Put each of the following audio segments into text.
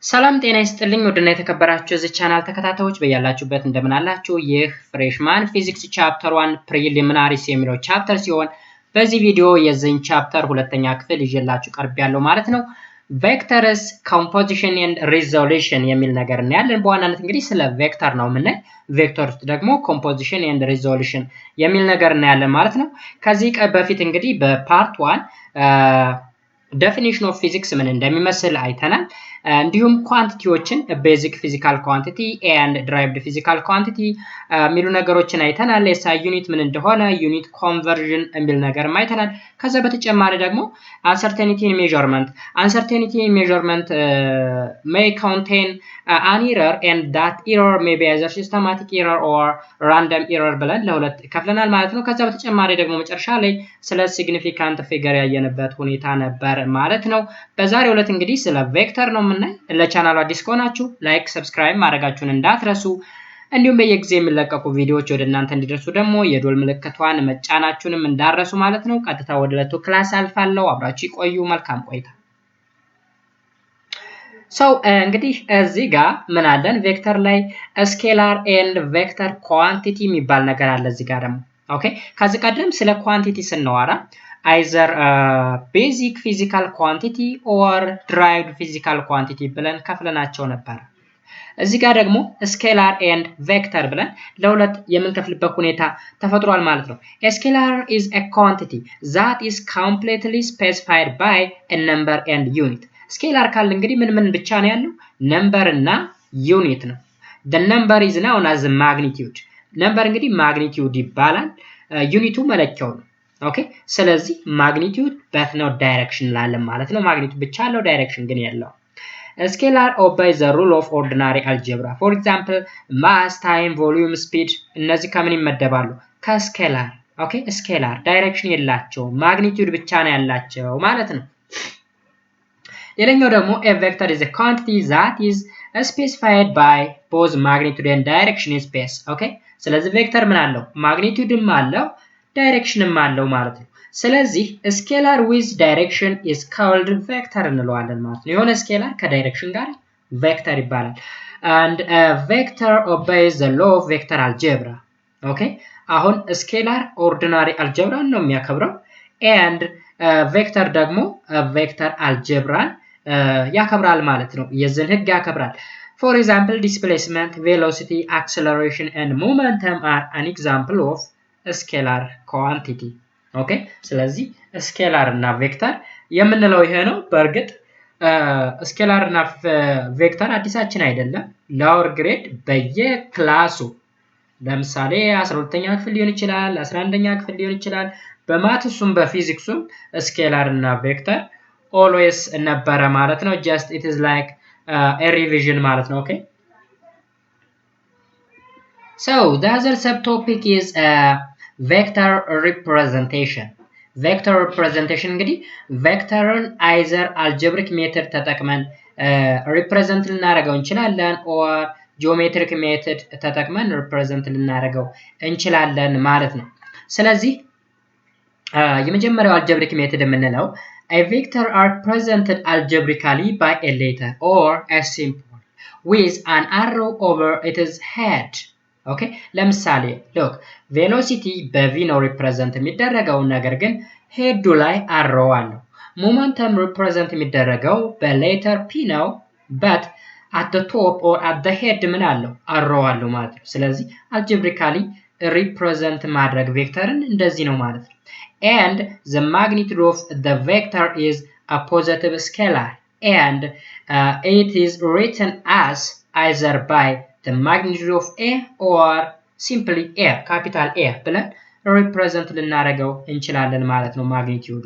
ሰላም ጤና ይስጥልኝ ወደና የተከበራችሁ እዚህ ቻናል ተከታታዮች በያላችሁበት እንደምን አላችሁ? ይህ ፍሬሽማን ፊዚክስ ቻፕተር 1 ፕሪሊሚናሪስ የሚለው ቻፕተር ሲሆን በዚህ ቪዲዮ የዚህን ቻፕተር ሁለተኛ ክፍል ይዤላችሁ ቀርቤያለሁ ማለት ነው። ቬክተርስ ኮምፖዚሽን ኤንድ ሪዞሉሽን የሚል ነገር እናያለን። በዋናነት እንግዲህ ስለ ቬክተር ነው የምናይ። ቬክተር ውስጥ ደግሞ ኮምፖዚሽን ኤንድ ሪዞሉሽን የሚል ነገር እናያለን ማለት ነው። ከዚህ በፊት እንግዲህ በፓርት 1 ዴፊኒሽን ኦፍ ፊዚክስ ምን እንደሚመስል አይተናል። እንዲሁም ኳንቲቲዎችን ቤዚክ ፊዚካል ኳንቲቲ ኤንድ ድራይቭድ ፊዚካል ኳንቲቲ የሚሉ ነገሮችን አይተናል። ኤስአይ ዩኒት ምን እንደሆነ ዩኒት ኮንቨርዥን የሚል ነገርም አይተናል። ከዛ በተጨማሪ ደግሞ አንሰርቴኒቲ ኢን ሜዠርመንት may contain an error and that error may be either systematic error or random error ብለን ለሁለት ከፍለናል ማለት ነው። ከዛ በተጨማሪ ደግሞ መጨረሻ ላይ ስለ ሲግኒፊካንት ፊገር ያየንበት ሁኔታ ነበር ማለት ነው። በዛሬው ዕለት እንግዲህ ስለ ቬክተር ነው የምናይ። ለቻናሉ አዲስ ከሆናችሁ ላይክ፣ ሰብስክራይብ ማድረጋችሁን እንዳትረሱ። እንዲሁም በየጊዜ የሚለቀቁ ቪዲዮዎች ወደ እናንተ እንዲደርሱ ደግሞ የዶል ምልክቷን መጫናችሁንም እንዳትረሱ ማለት ነው። ቀጥታ ወደ ዕለቱ ክላስ አልፋለሁ። አብራችሁ ይቆዩ። መልካም ቆይታ። እንግዲህ እዚህ ጋር ምን አለን? ቬክተር ላይ ስኬላር ኤንድ ቬክተር ኳንቲቲ የሚባል ነገር አለ። እዚህ ጋር ደግሞ ኦኬ፣ ከዚህ ቀደም ስለ ኳንቲቲ ስናወራ አይዘር ቤዚክ ፊዚካል ኳንቲቲ ኦር ድራይቭድ ፊዚካል ኳንቲቲ ብለን ከፍለናቸው ነበር። እዚህ ጋር ደግሞ ስኬላር ኤንድ ቬክተር ብለን ለሁለት የምንከፍልበት ሁኔታ ተፈጥሯል ማለት ነው። ስኬላር ኢዝ a quantity that is completely specified by a number and unit። ስኬላር ካለ እንግዲህ ምን ብቻ ነው ያለው? ነምበር እና ዩኒት ነው። the number is known as magnitude። ነምበር እንግዲህ ማግኒቲዩድ ይባላል። ዩኒቱ መለኪያው ነው። ኦኬ፣ ስለዚህ ማግኒቲዩድ በት ነው ዳይሬክሽን ላለ ማለት ነው። ማግኒቲዩድ ብቻ አለው፣ ዳይሬክሽን ግን የለው። ስኬላር obeys the rule of ordinary algebra for example mass, time, volume, speed እነዚህ ከምን ይመደባሉ? ከስኬላር። ኦኬ፣ ስኬላር ዳይሬክሽን የላቸው፣ ማግኒቲዩድ ብቻ ነው ያላቸው ማለት ነው። ሌላኛው ደግሞ a vector is a quantity that is specified by both magnitude and direction in space። ኦኬ፣ ስለዚህ ቬክተር ምን አለው? ማግኒቲዩድም አለው ዳይሬክሽንም አለው ማለት ነው። ስለዚህ ስኬላር ዊዝ ዳይሬክሽን is called vector እንለዋለን ማለት ነው። የሆነ ስኬላር ከዳይሬክሽን ጋር ቬክተር ይባላል። and a vector obeys the law of vector algebra። ኦኬ፣ አሁን ስኬላር ኦርዲናሪ አልጀብራን ነው የሚያከብረው and ቬክተር ደግሞ ቬክተር አልጀብራን ያከብራል ማለት ነው። የዚህን ህግ ያከብራል። for example displacement, velocity, acceleration and momentum are an example of ስኬላር ኳንቲቲ። ኦኬ፣ ስለዚህ ስኬላር እና ቬክተር የምንለው ይሄ ነው። በእርግጥ ስኬላር እና ቬክተር አዲሳችን አይደለም። ላወር ግሬድ በየክላሱ ለምሳሌ 12ኛ ክፍል ሊሆን ይችላል፣ 11ኛ ክፍል ሊሆን ይችላል። በማትሱም በፊዚክሱም ስኬላር እና ቬክተር ኦልዌይስ ነበረ ማለት ነው። just it is like a revision ማለት ነው። ኦኬ፣ so the other subtopic is vector representation። vector representation እንግዲህ ቬክተርን either algebraic method ተጠቅመን represent ልናደርገው እንችላለን or geometric method ተጠቅመን represent ልናደርገው እንችላለን ማለት ነው። ስለዚህ የመጀመሪያው algebraic method የምንለው a vector are presented algebraically by a letter or a symbol with an arrow over its head። ኦኬ፣ ለምሳሌ ሎክ ቬሎሲቲ በቪ ነው ሪፕሬዘንት የሚደረገው፣ ነገር ግን ሄዱ ላይ አሮ አለው። ሞመንተም ሪፕሬዘንት የሚደረገው በሌተር ፒ ነው but at the top or at the head ምን አለው? አሮ አለው ማለት ነው። ስለዚህ አልጀብሪካሊ ሪፕሬዘንት ማድረግ ቬክተርን እንደዚህ ነው ማለት ነው። and the magnitude of the vector is a positive scalar and it is written as either by the magnitude of a or simply a, capital A ብለን represent ልናደርገው እንችላለን ማለት ነው ማግኒቲዩዱ።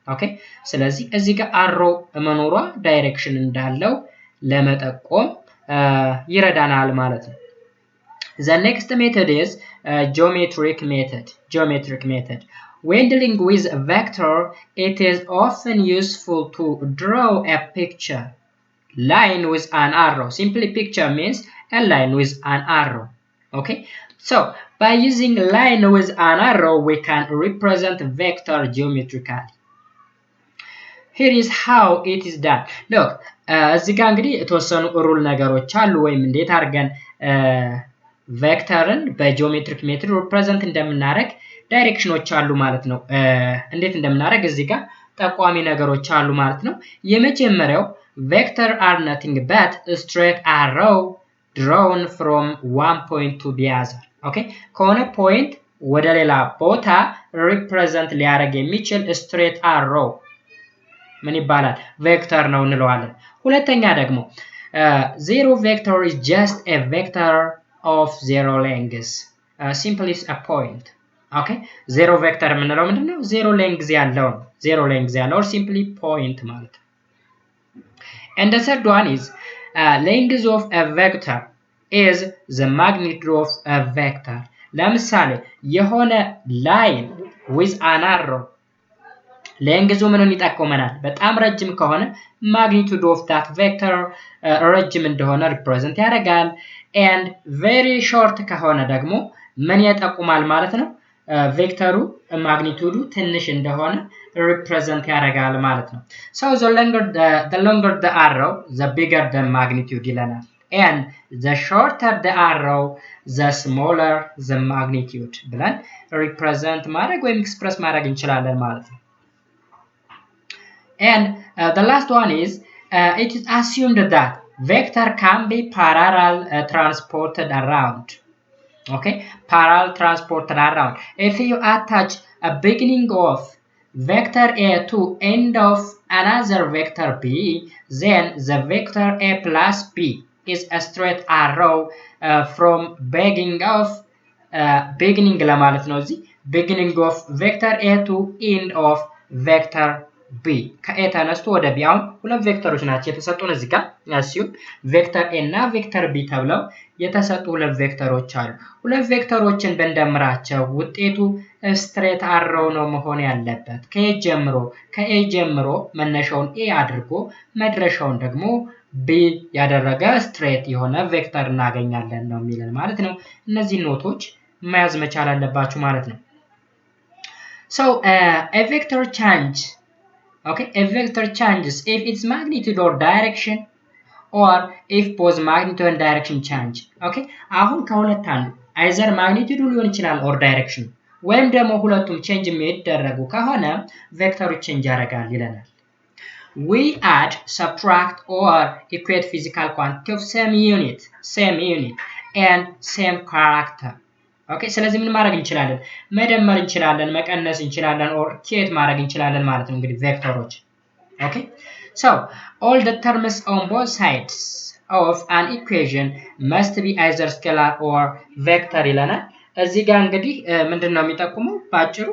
ኦኬ፣ ስለዚህ እዚህ ጋር አሮ መኖሯ ዳይሬክሽን እንዳለው ለመጠቆም ይረዳናል ማለት ነው። the next method is geometric method. When dealing with a vector, it is often useful to draw a picture line with an arrow. Simply picture means a line with an arrow. Okay, so by using line with an arrow we can represent vector geometrically. Here is how it is done. Look, እዚህ ጋር እንግዲህ የተወሰኑ ሩል ነገሮች አሉ ወይም እንዴት አድርገን ቬክተርን በጂኦሜትሪክ ሜትድ ሪፕሬዘንት እንደምናደርግ ዳይሬክሽኖች አሉ ማለት ነው። እንዴት እንደምናደርግ እዚህ ጋር ጠቋሚ ነገሮች አሉ ማለት ነው። የመጀመሪያው vector are nothing but a straight arrow drawn from one point to the other. Okay? ከሆነ ፖይንት ወደ ሌላ ቦታ ሪፕሬዘንት ሊያደርግ የሚችል straight arrow ምን ይባላል? ቬክተር ነው እንለዋለን። ሁለተኛ ደግሞ zero vector is just a vector of zero length. Simply is a point. Okay? zero vector የምንለው ምንድነው? zero length ያለው ነው። zero length ያለው or simply point ማለት ነው። And the third one is length of a vector is the magnitude of a vector. ለምሳሌ የሆነ line with an arrow length ምንን ይጠቁመናል? በጣም ረጅም ከሆነ magnitude of that vector ረጅም እንደሆነ represent ያደርጋል and very short ከሆነ ደግሞ ምን ይጠቁማል ማለት ነው? ቬክተሩ ማግኒቱዱ ትንሽ እንደሆነ represent ያደርጋል ማለት ነው። So the longer the arrow the bigger the magnitude ይለናል and the shorter the arrow the smaller the magnitude ብለን represent ማድረግ ወይም express ማድረግ እንችላለን ማለት ነው። And the last one is it is assumed that vector can be parallel transported around. Okay, parallel transported around. If you attach a beginning of vector A to end of another vector B, then the vector A plus B is a straight arrow from beginning ለማለት ነው እዚህ beginning of vector A to end of vector B ከA ተነስቶ ወደ B አሁን ሁለት ቬክተሮች ናቸው የተሰጡን እዚህ ጋር ያሲዩም ቬክተር A እና ቬክተር B ተብለው የተሰጡ ሁለት ቬክተሮች አሉ። ሁለት ቬክተሮችን በእንደምራቸው ውጤቱ ስትሬት አሮው ነው መሆን ያለበት። ከA ጀምሮ መነሻውን A አድርጎ መድረሻውን ደግሞ B ያደረገ ስትሬት የሆነ ቬክተር እናገኛለን ነው የሚለን ማለት ነው። እነዚህ ኖቶች መያዝ መቻል አለባችሁ ማለት ነው። So a vector change. Okay, a vector changes if its magnitude or direction or if both magnitude and direction change. Okay, አሁን ከሁለት አንዱ either magnitude ሊሆን ይችላል or direction ወይም ደግሞ ሁለቱም change የሚደረጉ ከሆነ ቬክተሩ change ያደርጋል ይለናል። We add, subtract or equate physical quantity of same unit and same character. Okay, ስለዚህ ምን ማድረግ እንችላለን? መደመር እንችላለን፣ መቀነስ እንችላለን or equate ማድረግ እንችላለን ማለት ነው እንግዲህ ቬክተሮች። Okay, so all the terms on both sides of an equation must be either scalar or vector ይለናል። እዚህ ጋር እንግዲህ ምንድነው የሚጠቁመው? ባጭሩ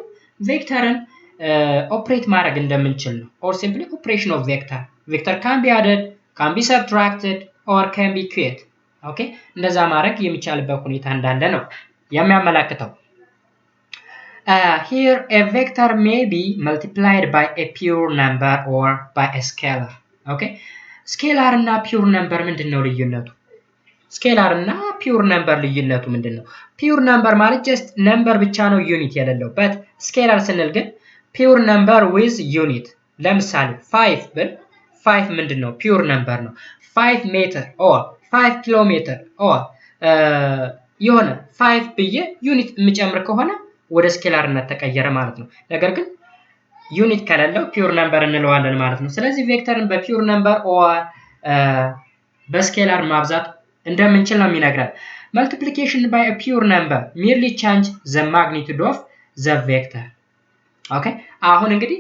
ቬክተርን ኦፕሬት ማድረግ እንደምንችል ነው or simply operation of vector can be added, can be subtracted or can be equated. Okay, እንደዛ ማድረግ የሚቻልበት ሁኔታ እንዳለ ነው የሚያመለክተው። Here a vector may be multiplied by a pure number or by a scalar. Okay, scalar እና pure number ምንድነው ልዩነቱ? scalar እና pure number ልዩነቱ ምንድነው? pure number ማለት just number ብቻ ነው ዩኒት የሌለው but scalar ስንል ግን pure number with unit። ለምሳሌ 5 ብል 5 ምንድነው? pure number ነው። 5 ሜትር or 5 ኪሎ ሜትር or የሆነ 5 ብዬ ዩኒት የምጨምር ከሆነ ወደ ስኬላርነት ተቀየረ ማለት ነው። ነገር ግን ዩኒት ከሌለው ፒውር ነምበር እንለዋለን ማለት ነው። ስለዚህ ቬክተርን በፒውር ነምበር ኦር በስኬላር ማብዛት እንደምንችል ነው የሚነግረን። multiplication by a pure number merely change the magnitude of the vector. ኦኬ አሁን እንግዲህ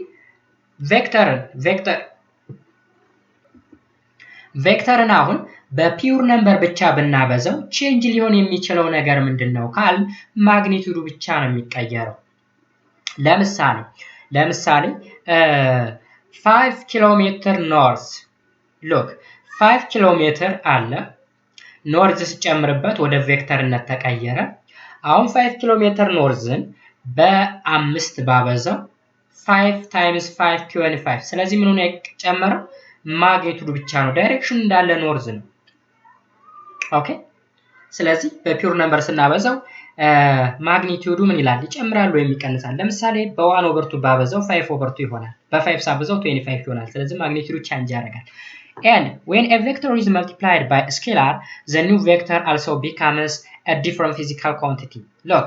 ቬክተርን አሁን በፒውር ነምበር ብቻ ብናበዛው ቼንጅ ሊሆን የሚችለው ነገር ምንድነው ካል ማግኒቱዱ ብቻ ነው የሚቀየረው። ለምሳሌ 5 ኪሎ ሜትር ኖርዝ ሎክ 5 ኪሎ ሜትር አለ ኖርዝ ሲጨምርበት ወደ ቬክተርነት ተቀየረ። አሁን 5 ኪሎ ሜትር ኖርዝን በ5 ባበዛው 5 times 5 25 ስለዚህ ምን ሆነ ጨመረው ማግኒቱዱ ብቻ ነው ዳይሬክሽን እንዳለ ኖርዝ ነው። ኦኬ ስለዚህ በፒውር ነምበር ስናበዛው ማግኒቱዱ ምን ይላል ይጨምራል ወይም ይቀንሳል። ለምሳሌ በ1/2 ባበዛው 5/2 ይሆናል። በ5 ሳበዛው 25 ይሆናል። ስለዚህ ማግኒቱዱ ቼንጅ ያደርጋል። And when a vector is multiplied by a scalar, the new vector also becomes a different physical quantity. Look,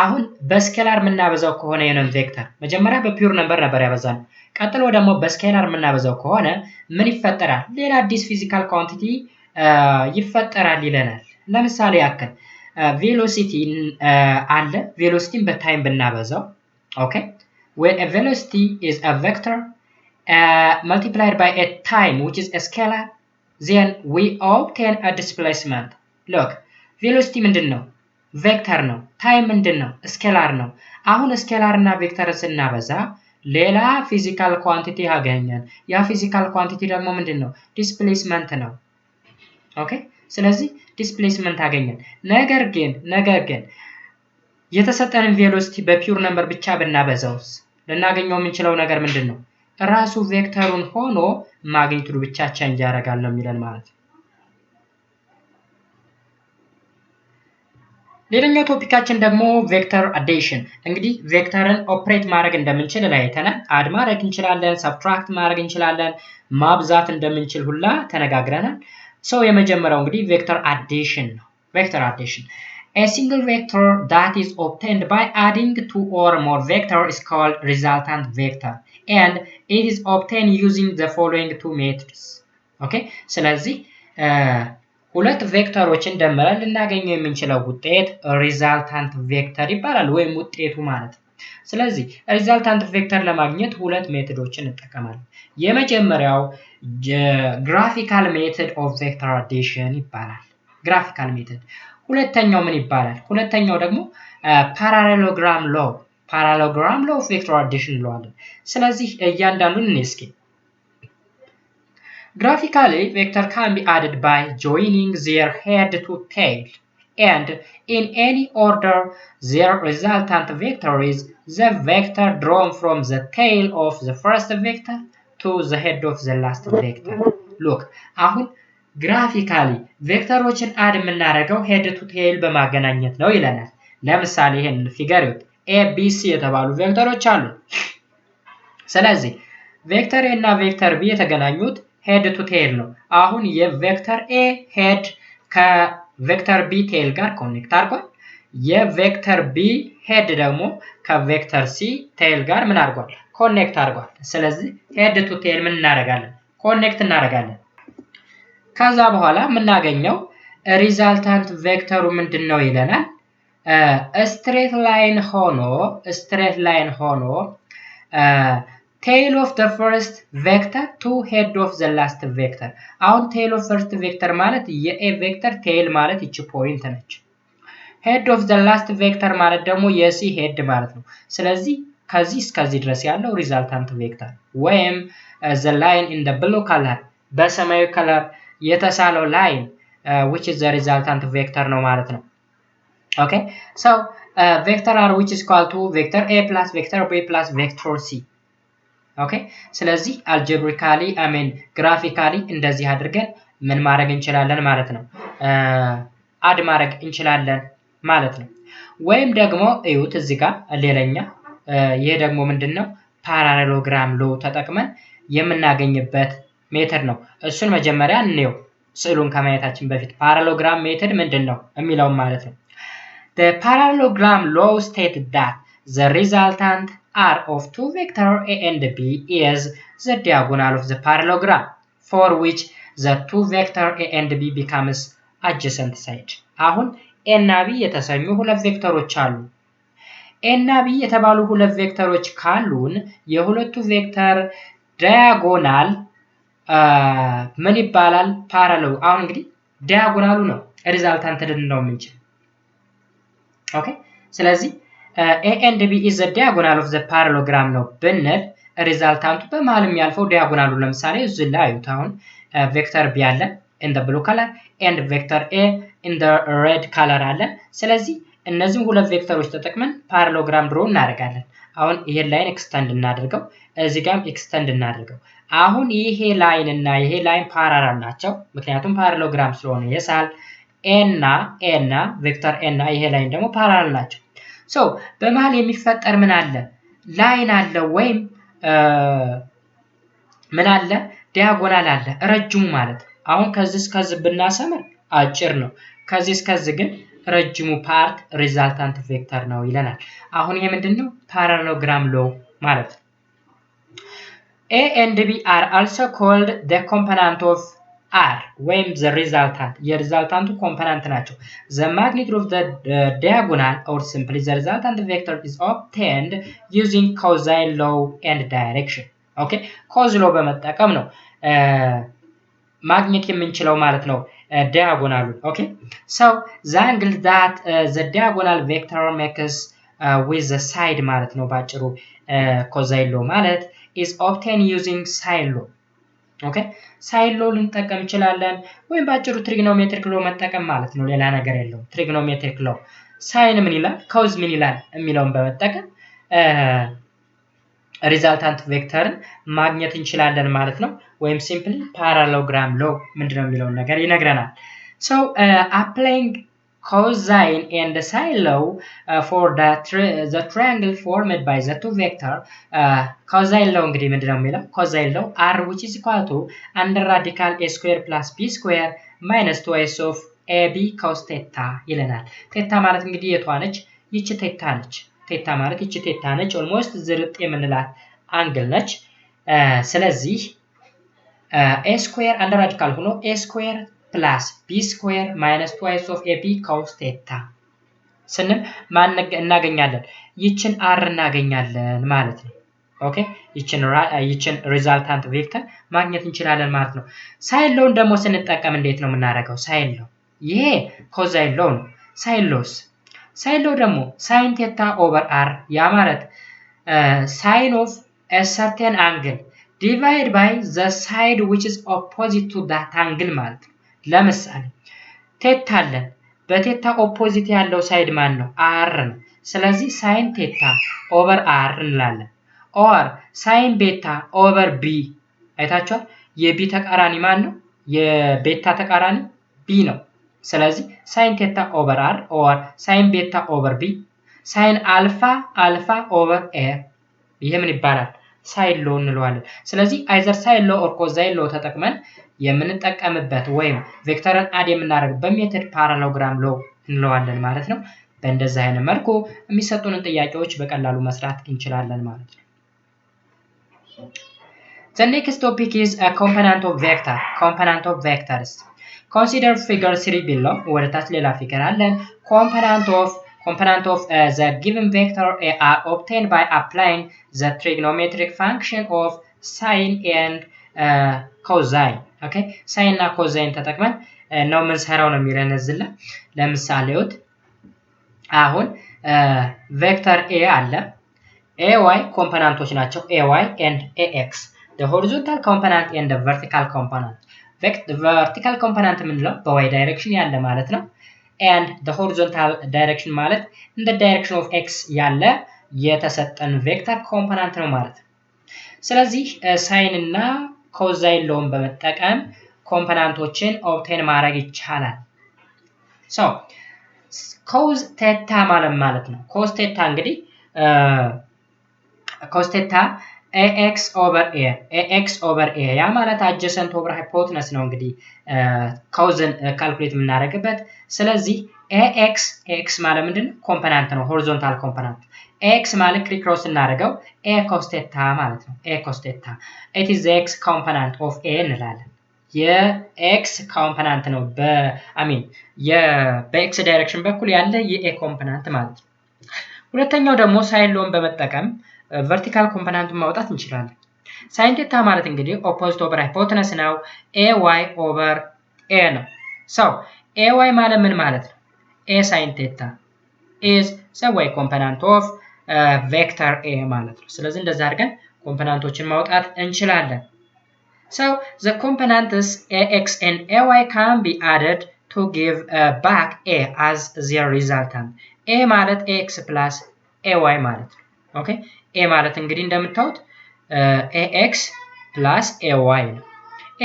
አሁን በስኬላር የምናበዛው ከሆነ የነን ቬክተር መጀመሪያ በፒውር ነምበር ነበር ያበዛን። ቀጥሎ ደግሞ በስኬላር የምናበዛው ከሆነ ምን ይፈጠራል? ሌላ አዲስ ፊዚካል ኳንቲቲ ይፈጠራል ይለናል። ለምሳሌ ያክል ቬሎሲቲ አለ። ቬሎሲቲን በታይም ብናበዛው ኦኬ when a velocity is a vector multiplied by a time which is a scalar, then we obtain a displacement. Look, velocity ምንድን ነው? ቬክተር ነው። ታይም ምንድን ነው? ስኬላር ነው። አሁን ስኬላር እና ቬክተር ስናበዛ ሌላ ፊዚካል ኳንቲቲ ያገኛል። ያ ፊዚካል ኳንቲቲ ደግሞ ምንድን ነው? ዲስፕሌስመንት ነው። ኦኬ፣ ስለዚህ ዲስፕሌስመንት አገኘን። ነገር ግን የተሰጠንን ቬሎሲቲ በፒውር ነምበር ብቻ ብናበዛውስ ልናገኘው የምንችለው ነገር ምንድን ነው? ራሱ ቬክተሩን ሆኖ ማግኒቱዱ ብቻ ቼንጅ ያደርጋል ነው የሚለን ማለት ነው። ሌላኛው ቶፒካችን ደግሞ ቬክተር አዲሽን። እንግዲህ ቬክተርን ኦፕሬት ማድረግ እንደምንችል አይተናል። አድ ማድረግ እንችላለን፣ ሰብትራክት ማድረግ እንችላለን፣ ማብዛት እንደምንችል ሁላ ተነጋግረናል። ሶ የመጀመሪያው እንግዲህ ቬክተር አዲሽን ነው። ቬክተር አዲሽን A single vector that is obtained by adding two or more vectors is called resultant vector, and it is obtained using the following two methods. Okay, ስለዚህ ሁለት ቬክተሮችን ደምረን ልናገኘው የምንችለው ውጤት ሪዛልታንት ቬክተር ይባላል ወይም ውጤቱ ማለት ነው። ስለዚህ ሪዛልታንት ቬክተር ለማግኘት ሁለት ሜቶዶችን እንጠቀማለን። የመጀመሪያው ግራፊካል ሜቶድ ኦፍ ቬክተር አዲሽን ይባላል። ግራፊካል ሜቶድ። ሁለተኛው ምን ይባላል? ሁለተኛው ደግሞ ፓራሌሎግራም ሎው። ፓራሌሎግራም ሎው ኦፍ ቬክተር አዲሽን እንለዋለን። ስለዚህ እያንዳንዱን እስኪ Graphically, vector can be added by joining their head to tail, and in any order, their resultant vector is the vector drawn from the tail of the first vector to the head of the last vector. Look, አሁን ግራፊካሊ ቬክተሮችን አድ የምናደርገው ሄድ ቱ ቴል በማገናኘት ነው ይለናል። ለምሳሌ ይሄን ፊገር ይዩት። ኤ ቢ ሲ የተባሉ ቬክተሮች አሉ። ስለዚህ ቬክተር ኤ እና ቬክተር ቢ የተገናኙት ሄድ ቱ ቴል ነው። አሁን የቬክተር ኤ ሄድ ከቬክተር ቢ ቴል ጋር ኮኔክት አድርጓል። የቬክተር ቢ ሄድ ደግሞ ከቬክተር ሲ ቴል ጋር ምን አድርጓል? ኮኔክት አድርጓል። ስለዚህ ሄድ ቱ ቴል ምን እናደርጋለን? ኮኔክት እናደርጋለን። ከዛ በኋላ የምናገኘው ሪዛልታንት ቬክተሩ ምንድን ነው ይለናል። ስትሬት ላይን ሆኖ tail of the first vector to head of the last vector. አሁን tail of first vector ማለት የኤ ቬክተር tail ማለት ይቺ ፖይንት ነች። head of the last vector ማለት ደግሞ የሲ head ማለት ነው። ስለዚህ ከዚህ እስከዚህ ድረስ ያለው ሪዛልታንት ቬክተር ወይም the line in the blue color በሰማያዊ ከለር የተሳለው ላይን which is the resultant vector ነው ማለት ነው። Okay, so vector r which is equal to vector a plus vector b plus vector c. ኦኬ ስለዚህ አልጀብሪካሊ ግራፊካሊ እንደዚህ አድርገን ምን ማድረግ እንችላለን ማለት ነው። አድ ማድረግ እንችላለን ማለት ነው። ወይም ደግሞ እዩት እዚህ ጋር ሌላኛ ይሄ ደግሞ ምንድነው? ፓራሌሎግራም ሎ ተጠቅመን የምናገኝበት ሜተድ ነው። እሱን መጀመሪያ እንየው ስዕሉን ከማየታችን በፊት ፓራሌሎግራም ሜተድ ምንድነው የሚለው ማለት ነው። The parallelogram law stated that the resultant R of two vector A and B is the diagonal of the parallelogram, for which the two vector A and B becomes adjacent side. አሁን A እና B የተሰኙ ሁለት ቬክተሮች አሉ። A እና B የተባሉ ሁለት ቬክተሮች ካሉን የሁለቱ ቬክተር ዳያጎናል ምን ይባላል? ፓራሌል። አሁን እንግዲህ ዳያጎናሉ ነው ሪዛልታንት ልንለው የምንችል። ኦኬ ስለዚህ A and B is the diagonal of the parallelogram ነው ብንል ሪዛልታንቱ በመሃል የሚያልፈው ዲያጎናሉ ለምሳሌ እዚህ ላይ አዩት። አሁን ቬክተር B አለ in the blue color and vector A in the red color አለ። ስለዚህ እነዚህን ሁለት ቬክተሮች ተጠቅመን ፓራሌሎግራም ድሮ እናደርጋለን። አሁን ይሄን ላይን ኤክስተንድ እናድርገው፣ እዚህ ጋርም ኤክስተንድ እናድርገው። አሁን ይሄ ላይን እና ይሄ ላይን ፓራላል ናቸው፣ ምክንያቱም ፓራሌሎግራም ስለሆነ የሳል A እና ቬክተር A እና ይሄ ላይን ደግሞ ፓራላል ናቸው። ሶ በመሃል የሚፈጠር ምን አለ? ላይን አለ ወይም ምን አለ? ዲያጎናል አለ ረጅሙ ማለት አሁን ከዚህ እስከዚህ ብናሰምር አጭር ነው ከዚህ እስከዚህ ግን ረጅሙ ፓርት ሪዛልታንት ቬክተር ነው ይለናል አሁን ይሄ ምንድነው parallelogram law ማለት A and B are also called the component of R ወይም the resultant የሪዛልታንቱ ኮምፖነንት ናቸው the magnitude of the diagonal or simply the resultant vector is obtained using causal law and direction okay causal law በመጠቀም ነው ማግኘት የምንችለው ማለት ነው diagonal okay so the angle that the diagonal vector makes with the side ማለት ነው ባጭሩ causal law ማለት is obtained using sine law okay sine law ልንጠቀም እንችላለን ወይም ባጭሩ trigonometric law መጠቀም ማለት ነው ሌላ ነገር የለውም trigonometric law sine ምን ይላል cos ምን ይላል የሚለውን በመጠቀም resultant vectorን ማግኘት እንችላለን ማለት ነው ወይም simply parallelogram law ምንድነው የሚለው ነገር ይነግረናል so applying cosine and sine law for the triangle formed by the two vector cosine law እንግዲህ ምንድነው የሚለው cosine law r which is equal to under radical a square plus b square minus twice of ab cos theta ይለናል theta ማለት እንግዲህ የቷ ነች ይቺ theta ነች theta ማለት ይቺ theta ነች almost ዝርጥ የምንላት አንግል ነች ስለዚህ a square under radical ሆኖ a square plus b square minus twice of ab cos theta ስንል ማን እናገኛለን ይችን r እናገኛለን ማለት ነው ኦኬ ይችን ሪዛልታንት ቬክተር ማግኘት እንችላለን ማለት ነው ሳይን ሎውን ደግሞ ስንጠቀም እንዴት ነው የምናደርገው ሳይን ሎው ይሄ ኮሳይን ሎው ነው ሳይን ሎው ደግሞ sin theta over r ያ ማለት sin of a certain angle divided by the side which is opposite to that angle ማለት ነው ለምሳሌ ቴታ አለን በቴታ ኦፖዚት ያለው ሳይድ ማን ነው r ነው ስለዚህ sin theta over r እንላለን or sin beta over b አይታችኋል የb ተቃራኒ ማን ነው የቤታ ተቃራኒ b ነው ስለዚህ sin theta over r or sin beta over b sin alpha over a ይሄ ምን ይባላል ሳይን ሎው እንለዋለን ስለዚህ either ሳይን ሎው or cosine law ተጠቅመን የምንጠቀምበት ወይም ቬክተርን አድ የምናደርግበት ሜተድ parallelogram law እንለዋለን ማለት ነው በእንደዚህ አይነት መልኩ የሚሰጡንን ጥያቄዎች በቀላሉ መስራት እንችላለን ማለት ነው The next topic is a component of vectors consider figure 3 below ወደታች ሌላ ፊገር አለን component of the given vector are obtained by applying the trigonometric function of sine and cosine okay sine እና cosine ተጠቅመን ነው ምን ሰራው ነው የሚለን እዚህ ላይ ለምሳሌውት አሁን ቬክተር a አለ ay ኮምፖነንቶች ናቸው ay and ax the horizontal component and the vertical component vertical component ምንለው በy direction ያለ ማለት ነው and the horizontal direction ማለት in the direction of x ያለ የተሰጠን ቬክተር ኮምፖነንት ነው ማለት ነው ስለዚህ ሳይን እና ኮሳይን ሎውን በመጠቀም ኮምፖነንቶችን ኦብቴን ማድረግ ይቻላል so cos theta ማለት ነው cos theta እንግዲህ cos theta ax over a ያ ማለት adjacent over hypotenuse ነው እንግዲህ cosን ካልኩሌት የምናደርግበት ስለዚህ ax ማለት ምንድነው ኮምፖነንት ነው ሆሪዞንታል ኮምፖነንት x ማለት ክሪክሮስ እናደርገው a cos theta ማለት ነው a cos theta it is the x component of a እንላለን የx ኮምፖነንት ነው በx ዳይሬክሽን በኩል ያለ የa ኮምፖነንት ማለት ነው ሁለተኛው ደግሞ ሳይን ሎውን በመጠቀም ቨርቲካል ኮምፖነንቱን ማውጣት እንችላለን sin theta ማለት እንግዲህ opposite over hypotenuse ነው ay over a ነው so ay ማለት ምን ማለት ነው a sin theta is the y component of vector a ማለት ነው ስለዚህ እንደዛ አድርገን ኮምፖነንቶችን ማውጣት እንችላለን so the components ax and ay can be added to give back a as their resultant a ማለት ax plus ay ማለት ነው ኦኬ a ማለት እንግዲህ እንደምታዩት ax plus ay ነው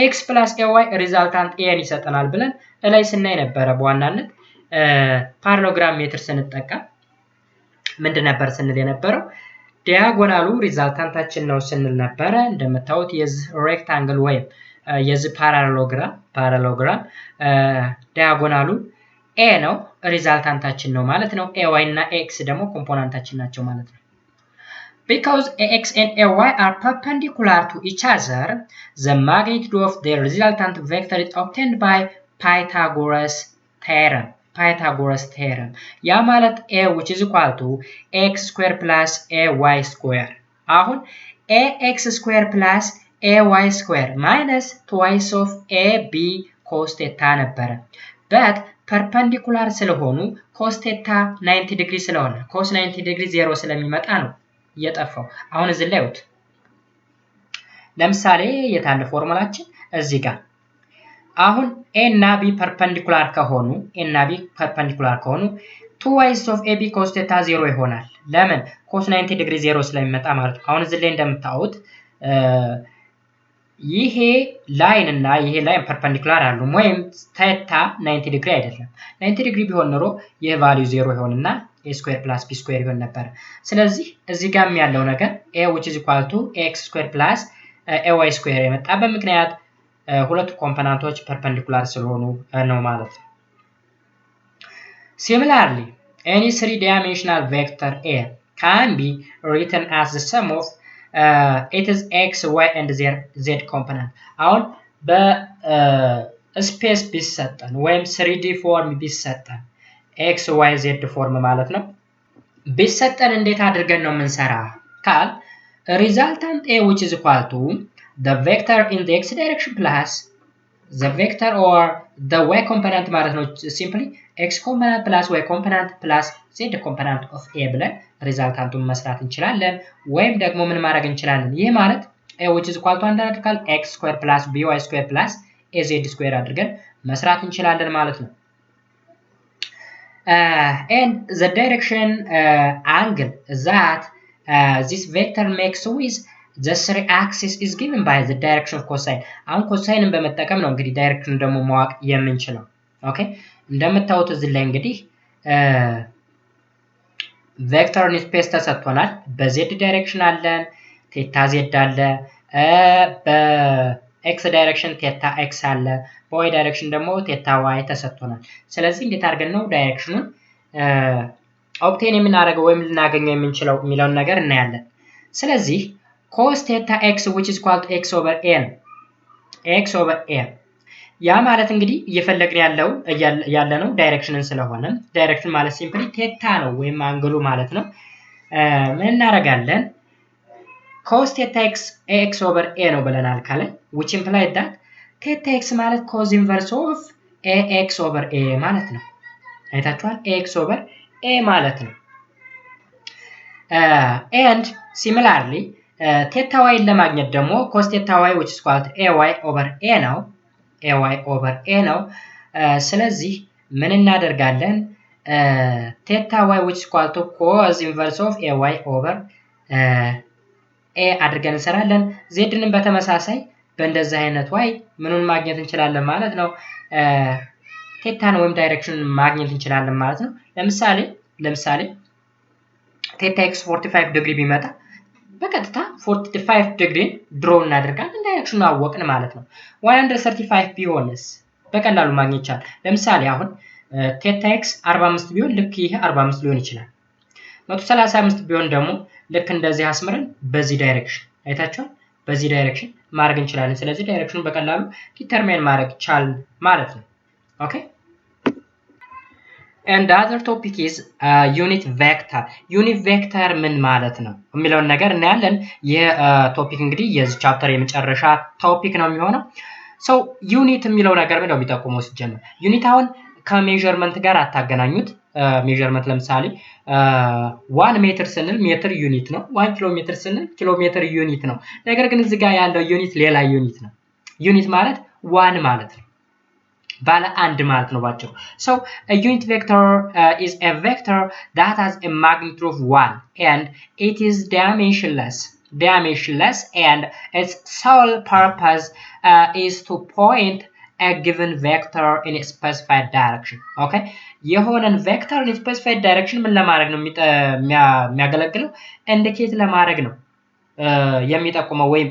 x plus ay resultant a ይሰጠናል ብለን ላይ ስናይ ነበር በዋናነት parallelogram ሜትር ስንጠቀም ምንድን ነበር ስንል የነበረው ዲያጎናሉ ሪዛልታንታችን ነው ስንል ነበረ። እንደምታዩት የዚህ ሬክታንግል ወይም የዚህ ፓራሌሎግራም ዲያጎናሉ ኤ ነው፣ ሪዛልታንታችን ነው ማለት ነው። ኤ ዋይ እና ኤክስ ደግሞ ኮምፖነንታችን ናቸው ማለት ነው። Because ax and ay are perpendicular to each other, the magnitude of their resultant vector is obtained by Pythagoras theorem. ያ ማለት a which is equal to x square plus ay square. አሁን ax square plus ay square minus twice of ab cos theta ነበረ. but perpendicular ስለሆኑ cos theta 90 ዲግሪ ስለሆነ cos 90 ዲግሪ 0 ስለሚመጣ ነው የጠፋው። አሁን እዚህ ላይ ወጥ ለምሳሌ የታለ ፎርሙላችን እዚህ ጋር አሁን a እና b perpendicular ከሆኑ 2 of ab cos theta 0 ይሆናል። ለምን cos 90 ዲግሪ 0 ስለሚመጣ ማለት ነው። አሁን እዚህ ላይ እንደምታዩት ይሄ ላይን እና ይሄ ላይን perpendicular አሉ ወይም theta 90 ዲግሪ አይደለም። 90 ዲግሪ ቢሆን ኖሮ ይሄ ቫልዩ 0 ይሆንና a square plus b square ይሆን ነበር። ስለዚህ እዚህ ጋርም ያለው ነገር a which is equal to x square plus ay square የመጣበት ምክንያት ሁለቱ ኮምፖነንቶች perpendicular ስለሆኑ ነው ማለት ነው። Similarly, any three-dimensional vector A can be written as the sum of its x, y and z component. አሁን በስፔስ ቢሰጠን ወይም 3D ፎርም ቢሰጠን x, y, z ፎርም ማለት ነው ቢሰጠን እንዴት አድርገን ነው የምንሰራ ካል resultant A which is equal to the vector in the x direction plus the vector or the y component ማለት ነው simply x component plus y component plus z component of A ብለን ሪዛልታንቱን መስራት እንችላለን። ወይም ደግሞ ምን ማድረግ እንችላለን? ይሄ ማለት A which is equal to አንዳንድካል x square plus by square plus az square አድርገን መስራት እንችላለን ማለት ነው። and the direction angle that this vector makes with the three axis is given by the direction of cosine. አሁን ኮሳይንን በመጠቀም ነው እንግዲህ ዳይሬክሽን ደግሞ ማወቅ የምንችለው። ኦኬ እንደምታዩት እዚህ ላይ እንግዲህ ቬክተር ኢን ስፔስ ተሰጥቶናል። በz ዳይሬክሽን አለን ቴታ z አለ፣ በኤክስ ዳይሬክሽን ቴታ x አለ፣ በy ዳይሬክሽን ደግሞ ቴታ y ተሰጥቶናል። ስለዚህ እንዴት አድርገን ነው ዳይሬክሽኑን ኦብቴን የምናደርገው ወይም ልናገኘው የምንችለው የሚለውን ነገር እናያለን። ስለዚህ cos theta x which is equal to x over a x over a ያ ማለት እንግዲህ እየፈለግን ያለነው ዳይሬክሽንን ስለሆነ ዳይሬክሽን ማለት ሲምፕሊ ቴታ ነው ወይም አንግሉ ማለት ነው። ምን እናደርጋለን? cos theta x ax over a ነው ብለናል ካለ which implies that theta x ማለት cos inverse of ax over a ማለት ነው። አይታችኋል? ax over a ማለት ነው። and similarly theta y ለማግኘት ደግሞ cos theta y which is equal to ay over a ነው ነው። ስለዚህ ምን እናደርጋለን? theta y which is equal to cos inverse of ay over a አድርገን እንሰራለን። zን በተመሳሳይ በእንደዚህ አይነት y ምኑን ማግኘት እንችላለን ማለት ነው? ቴታን ወይም ዳይሬክሽን ማግኘት እንችላለን ማለት ነው። ለምሳሌ ቴታ x 45 ዲግሪ ቢመጣ በቀጥታ 45 ዲግሪ ድሮ እናደርጋለን ዳይሬክሽኑን አወቅን ማለት ነው። 135 ቢሆንስ በቀላሉ ማግኘት ይቻላል። ለምሳሌ አሁን ቴታ x 45 ቢሆን ልክ ይሄ 45 ሊሆን ይችላል። 135 ቢሆን ደግሞ ልክ እንደዚህ አስምረን በዚህ ዳይሬክሽን አይታችኋል? በዚህ ዳይሬክሽን ማድረግ እንችላለን። ስለዚህ ዳይሬክሽኑን በቀላሉ ዲተርማይን ማድረግ ይቻላል ማለት ነው። ኦኬ and the other topic is unit vector. unit vector ምን ማለት ነው የሚለውን ነገር እናያለን። ይሄ ቶፒክ እንግዲህ የዚህ ቻፕተር የመጨረሻ ቶፒክ ነው የሚሆነው። so unit የሚለው ነገር ምንድነው የሚጠቁመው ሲጀምር? ዩኒት አሁን ከሜዠርመንት ጋር አታገናኙት። ሜዠርመንት ለምሳሌ 1 ሜትር ስንል ሜትር ዩኒት ነው። 1 ኪሎ ሜትር ስንል ኪሎ ሜትር ዩኒት ነው። ነገር ግን እዚህ ጋር ያለው ዩኒት ሌላ ዩኒት ነው። ዩኒት ማለት 1 ማለት ነው። ባለ አንድ ማለት ነው ባጭሩ። so a unit vector is a vector that has a magnitude of 1 and it is dimensionless and its sole purpose is to point a given vector in a specified direction. Okay? የሆነን vector in a specified direction ምን ለማድረግ ነው የሚያገለግለው? indicate ለማድረግ ነው የሚጠቁመው ወይም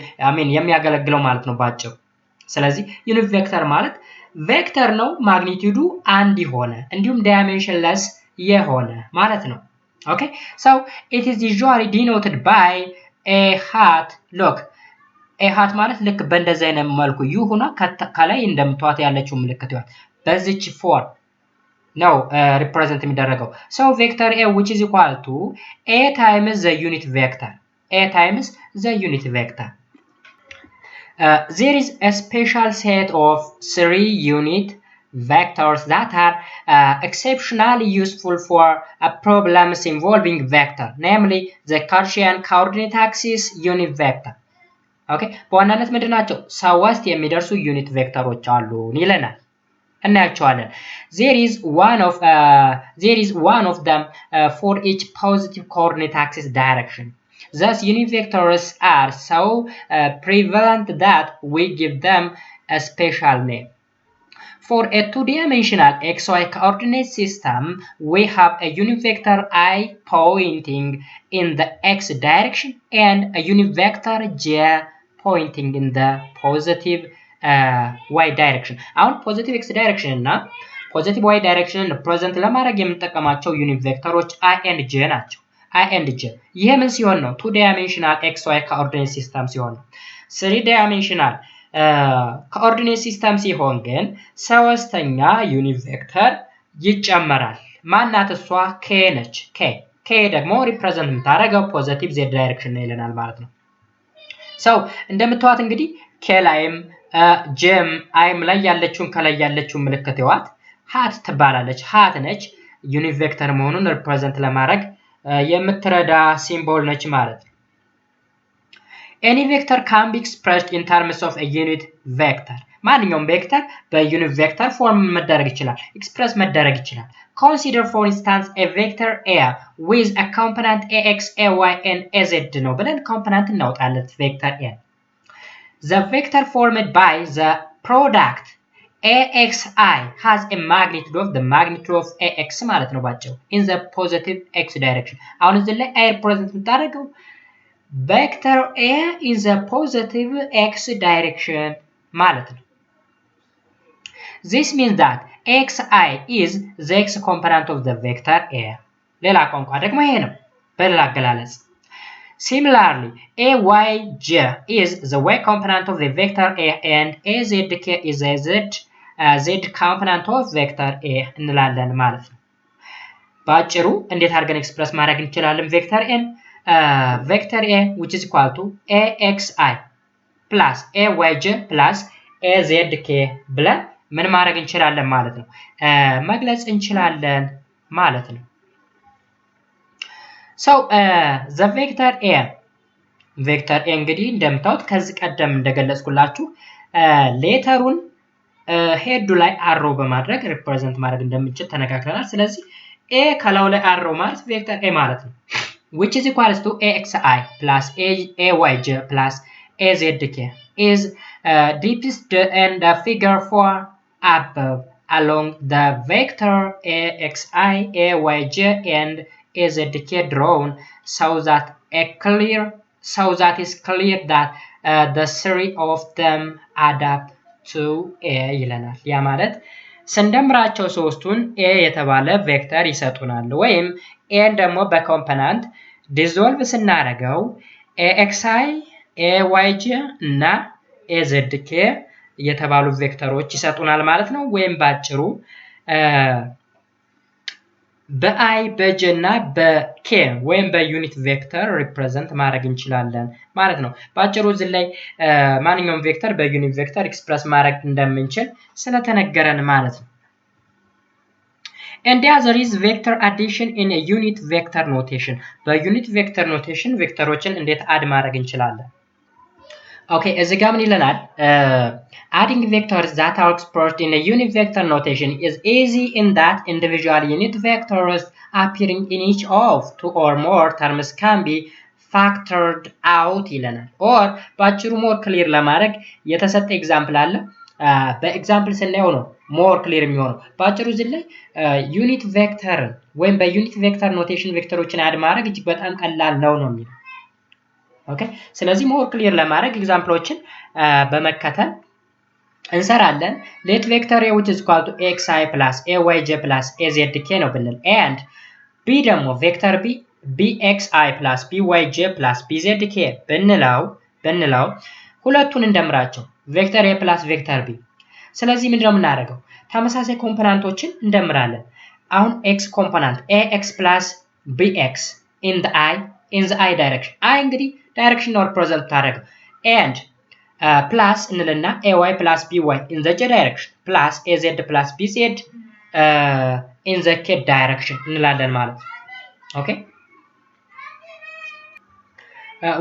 የሚያገለግለው ማለት ነው ባጭሩ። ስለዚህ ዩኒት ቬክተር ማለት ቬክተር ነው ማግኒቲዩዱ አንድ የሆነ እንዲሁም dimensionless የሆነ ማለት ነው። Okay? So it is usually denoted by a hat. Look, a hat ማለት ልክ በእንደዚህ አይነት መልኩ ዩ ሆና ከላይ እንደምትዋት ያለችው ምልክት ይሆናል። በዚች ፎርም ነው ሪፕሬዘንት የሚደረገው። So vector A which is equal to A times the unit vector. A times the unit vector. There is a special set of 3 unit vectors that are exceptionally useful for problems involving vector, namely the Cartesian coordinate axis unit vector. Okay? በዋናነት ምንድናቸው? ሶስት የሚደርሱ ዩኒት ቬክተሮች አሉን ይለናል። እናያቸዋለን። There is one of them for each positive coordinate axis direction. Thus, unit vectors are so prevalent that we give them a special name. For a two-dimensional xy coordinate system, we have a unit vector I pointing in the x direction and a unit vector j pointing in the positive y direction. አሁን positive x direction እና positive y direction represent ለማድረግ የምንጠቀማቸው ዩኒት ቬክተሮች I and j ናቸው። I and j ይሄ ምን ሲሆን ነው? two dimensional xy coordinate system ሲሆን ነው። three dimensional coordinate system ሲሆን ግን ሶስተኛ ዩኒት ቬክተር ይጨመራል። ማናት እሷ? k ነች። k ደግሞ represent የምታደርገው positive z direction ነው ይለናል ማለት ነው። So እንደምትዋት እንግዲህ k ላይም jem አይም ላይ ያለችውን ከላይ ያለችውን ምልክት ይዋት hat ትባላለች። hat ነች ዩኒት ቬክተር መሆኑን represent ለማድረግ የምትረዳ ሲምቦል ነች ማለት ነው። Any vector can be expressed in terms of a unit vector. ማንኛውም ቬክተር በዩኒት ቬክተር ፎርም መደረግ ይችላል፣ ኤክስፕረስ መደረግ ይችላል። Consider for instance a vector A with a component ax, ay and az ነው ብለን ኮምፖነንት እናውጣለን ቬክተር A. The vector formed by the product axi has a magnitude of the magnitude of ax ማለት ነው ባጭሩ in the positive x direction. አሁን እዚህ ላይ I represent የምታደርገው vector A in the positive x direction ማለት ነው። This means that xi is the x component of the vector A. ሌላ ቋንቋ ደግሞ ይሄ ነው በሌላ አገላለጽ። Similarly, ayj is the y component of the vector A and azk is the z component of vector A እንላለን ማለት ነው። ባጭሩ እንዴት አድርገን ኤክስፕረስ ማድረግ እንችላለን ቬክተር ኤን? vector A which is equal to axi plus ayj plus azk ብለን ምን ማድረግ እንችላለን ማለት ነው? መግለጽ እንችላለን ማለት ነው። So the vector A እንግዲህ እንደምታዩት ከዚህ ቀደም እንደገለጽኩላችሁ ሌተሩን ሄዱ ላይ አሮ በማድረግ ሪፕሬዘንት ማድረግ እንደምንችል ተነጋግረናል። ስለዚህ A ከላው ላይ አሮ ማለት ቬክተር A ማለት ነው። which is equals to axi plus ayj plus azk is depicted in the figure 4 above along the vector axi, ayj and azk drawn so that is clear that the three of them add up to A ይለናል። ያ ማለት ስንደምራቸው ሶስቱን A የተባለ ቬክተር ይሰጡናል ወይም A ደግሞ በኮምፖነንት ዲዞልቭ ስናደርገው axi, ayj እና azk የተባሉ ቬክተሮች ይሰጡናል ማለት ነው። ወይም ባጭሩ በi በj እና በk ወይም በዩኒት ቬክተር ሪፕሬዘንት ማድረግ እንችላለን ማለት ነው። ባጭሩ እዚህ ላይ ማንኛውም ቬክተር በዩኒት ቬክተር ኤክስፕረስ ማድረግ እንደምንችል ስለተነገረን ማለት ነው። And the other is vector addition in a unit vector notation. በዩኒት ቬክተር ኖቴሽን ቬክተሮችን እንዴት አድ ማድረግ እንችላለን? Okay, እዚህ ጋር ምን ይለናል? Adding vectors that are expressed in a unit vector notation is easy in that individual unit vectors appearing in each of two or more terms can be factored out ይለናል። or ባጭሩ more clear ለማድረግ የተሰጠ ኤግዛምፕል አለ። በኤግዛምፕል ስናየው ነው ሞር ክሊር የሚሆነው። ባጭሩ እዚህ ላይ ዩኒት ቬክተር ወይም በዩኒት ቬክተር ኖቴሽን ቬክተሮችን አድ ማድረግ እጅግ በጣም ቀላል ነው የሚለው። ኦኬ ስለዚህ ሞር ክሊር ለማድረግ ኤግዛምፕሎችን በመከተል እንሰራለን። ሌት ቬክተር a which is equal to xi plus ayj plus azk ነው ብንል and b ደግሞ ቬክተር b bxi plus byj plus bzk ብንለው ሁለቱን እንደምራቸው ቬክተር a plus ቬክተር b። ስለዚህ ምንድነው የምናደርገው? ተመሳሳይ ኮምፖነንቶችን እንደምራለን። አሁን x ኮምፖነንት ax plus bx in the i direction i እንግዲህ ዳይሬክሽን ነው ሪፕሬዘንት ታደርገው and plus እንልና ay plus by in the j direction plus az plus bz in the k direction እንላለን ማለት ነው። ኦኬ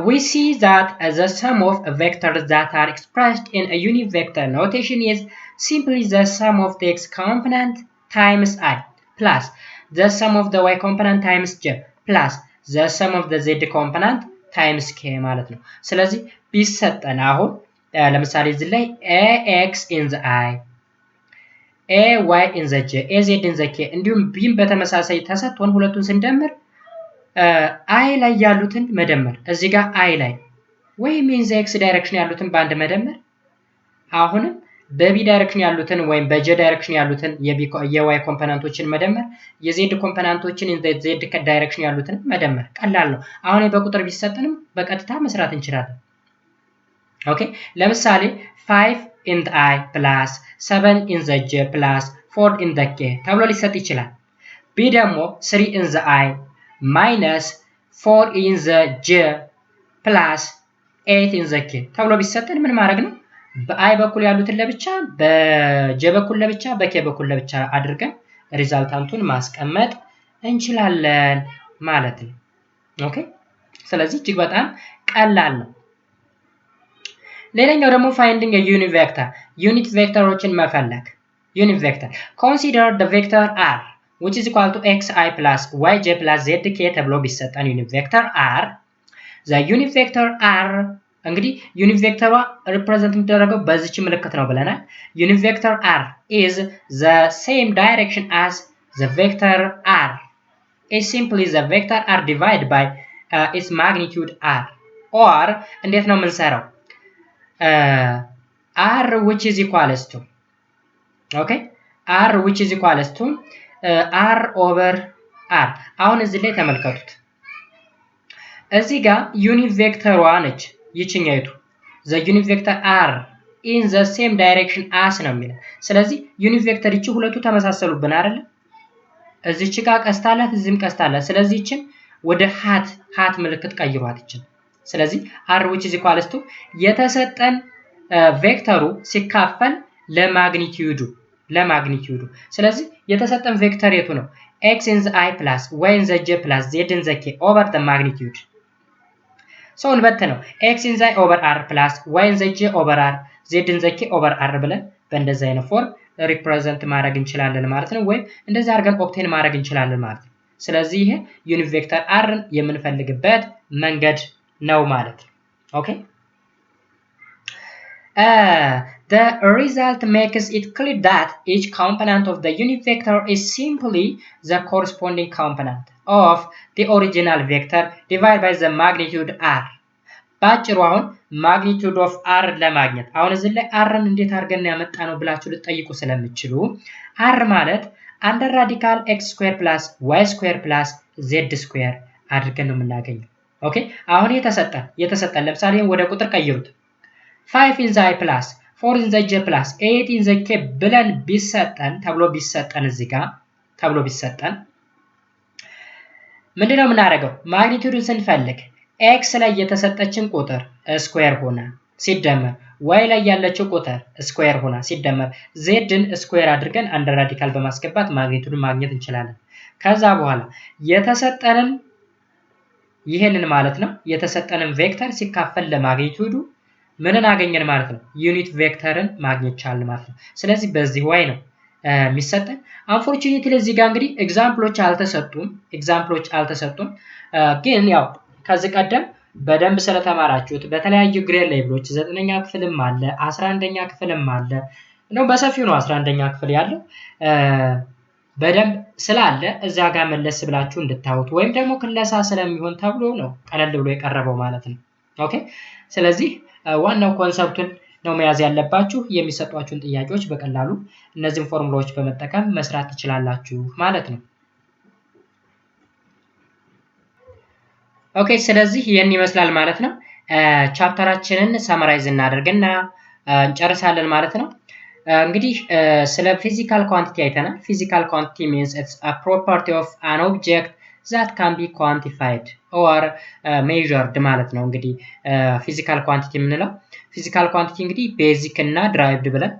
we see that the sum of vectors that are expressed in a unit vector notation is simply the sum of the x component times I plus the sum of the y component times j plus the sum of the z component times k ማለት ነው። ስለዚህ ቢሰጠን አሁን ለምሳሌ እዚህ ላይ ax in the I ay in the j az in the k እንዲሁም ቢም በተመሳሳይ ተሰጥቶን ሁለቱን ስንደምር አይ ላይ ያሉትን መደመር እዚህ ጋር አይ ላይ ወይም ኢን ዘ ኤክስ ዳይሬክሽን ያሉትን በአንድ መደመር አሁንም በቢ ዳይሬክሽን ያሉትን ወይም በጄ ዳይሬክሽን ያሉትን የዋይ ኮምፖነንቶችን መደመር የዜድ ኮምፖነንቶችን ኢን ዘ ዜድ ዳይሬክሽን ያሉትን መደመር ቀላል ነው። አሁን በቁጥር ቢሰጥንም በቀጥታ መስራት እንችላለን። ኦኬ ለምሳሌ 5 in the I plus 7 in the j plus 4 in the k ተብሎ ሊሰጥ ይችላል። ቢ ደግሞ 3 in the I minus 4 in the j plus 8 in the k ተብሎ ቢሰጠን ምን ማድረግ ነው? በአይ በኩል ያሉትን ለብቻ በጄ በኩል ለብቻ በኬ በኩል ለብቻ አድርገን ሪዛልታንቱን ማስቀመጥ እንችላለን ማለት ነው። ኦኬ ስለዚህ እጅግ በጣም ቀላል ነው። ሌላኛው ደግሞ ፋይንዲንግ ዩኒት ቬክተር ዩኒት ቬክተሮችን መፈለግ። ዩኒት ቬክተር consider the vector r which is equal to xi plus yj plus zk ተብሎ ቢሰጠን ዩኒት ቬክተር r the unit vector r እንግዲህ ዩኒት ቬክተሯ ሪፕሬዘንት የሚደረገው በዚች ምልክት ነው ብለናል። ዩኒት ቬክተር r is the same direction as the vector r is simply the vector r divided by its magnitude r or እንዴት ነው የምንሰራው? r which is equals to okay r which is equals to r over r አሁን እዚህ ላይ ተመልከቱት። እዚህ ጋር ዩኒት ቬክተሯ ነች ይችኛይቱ the unit vector r in the same direction as ነው የሚለው። ስለዚህ ዩኒት ቬክተር ይቺ ሁለቱ ተመሳሰሉብን አይደል? እዚች ጋር ቀስታላት እዚህም ቀስታላት። ስለዚህ ይችን ወደ ሃት ምልክት ቀይሯት ይችን። ስለዚህ r which is equals to የተሰጠን ቬክተሩ ሲካፈል ለማግኒቲዩዱ ስለዚህ የተሰጠን ቬክተር የቱ ነው? x in the I plus y in the j plus z in the k over the magnitude so እንበተነው x in the I over r plus y in the j over r z in the k over r ብለን በእንደዚህ አይነት ፎርም ሪፕሬዘንት ማድረግ እንችላለን ማለት ነው። ወይም እንደዚህ አድርገን ኦብቴን ማድረግ እንችላለን ማለት ነው። ስለዚህ ይሄ ዩኒት ቬክተር r የምንፈልግበት መንገድ ነው ማለት ነው። ኦኬ the result makes it clear that each component of the unit vector is simply the corresponding component of the original vector divided by the magnitude r ባጭሩ አሁን magnitude of r ለማግኘት አሁን እዚህ ላይ r እንዴት አድርገን ያመጣ ነው ብላችሁ ልትጠይቁ ስለምትችሉ r ማለት አንደር ራዲካል x ስኩዌር ፕላስ y ስኩዌር ፕላስ z ስኩዌር አድርገን ነው የምናገኘው። ኦኬ አሁን የተሰጠን ለምሳሌ ወደ ቁጥር ቀይሩት 5 in the I plus 4 in the j plus 8 in the k ብለን ተብሎ ቢሰጠን እዚህ ጋር ተብሎ ቢሰጠን ምንድነው የምናደርገው? ማግኒቲዩዱን ስንፈልግ x ላይ የተሰጠችን ቁጥር ስኩዌር ሆና ሲደመር y ላይ ያለችው ቁጥር ስኩዌር ሆና ሲደመር zን ስኩዌር አድርገን አንደር ራዲካል በማስገባት ማግኒቲዩዱን ማግኘት እንችላለን። ከዛ በኋላ የተሰጠንን ይሄንን ማለት ነው የተሰጠንን ቬክተር ሲካፈል ለማግኒቲዩዱ ምንን አገኘን ማለት ነው? ዩኒት ቬክተርን ማግኘት ቻልን ማለት ነው። ስለዚህ በዚህ way ነው የሚሰጠን። አንፎርቹኔትሊ እዚህ ጋር እንግዲህ ኤግዛምፕሎች አልተሰጡም ግን ያው ከዚህ ቀደም በደንብ ስለተማራችሁት በተለያዩ ግሬድ ሌቭሎች 9ኛ ክፍልም አለ 11ኛ ክፍልም አለ ነው በሰፊው ነው 11ኛ ክፍል ያለው በደንብ ስላለ እዛ ጋር መለስ ብላችሁ እንድታዩት ወይም ደግሞ ክለሳ ስለሚሆን ተብሎ ነው ቀለል ብሎ የቀረበው ማለት ነው። ኦኬ ስለዚህ ዋናው ኮንሰፕቱን ነው መያዝ ያለባችሁ። የሚሰጧችሁን ጥያቄዎች በቀላሉ እነዚህን ፎርሙላዎች በመጠቀም መስራት ትችላላችሁ ማለት ነው። ኦኬ ስለዚህ ይሄን ይመስላል ማለት ነው። ቻፕተራችንን ሰመራይዝ እናደርግና እንጨርሳለን ማለት ነው። እንግዲህ ስለ ፊዚካል ኳንቲቲ አይተናል። ፊዚካል ኳንቲቲ means it's a property of an object that can be quantified or measured ማለት ነው። እንግዲህ ፊዚካል ኳንቲቲ የምንለው ፊዚካል ኳንቲቲ እንግዲህ ቤዚክ እና ድራይቭድ ብለን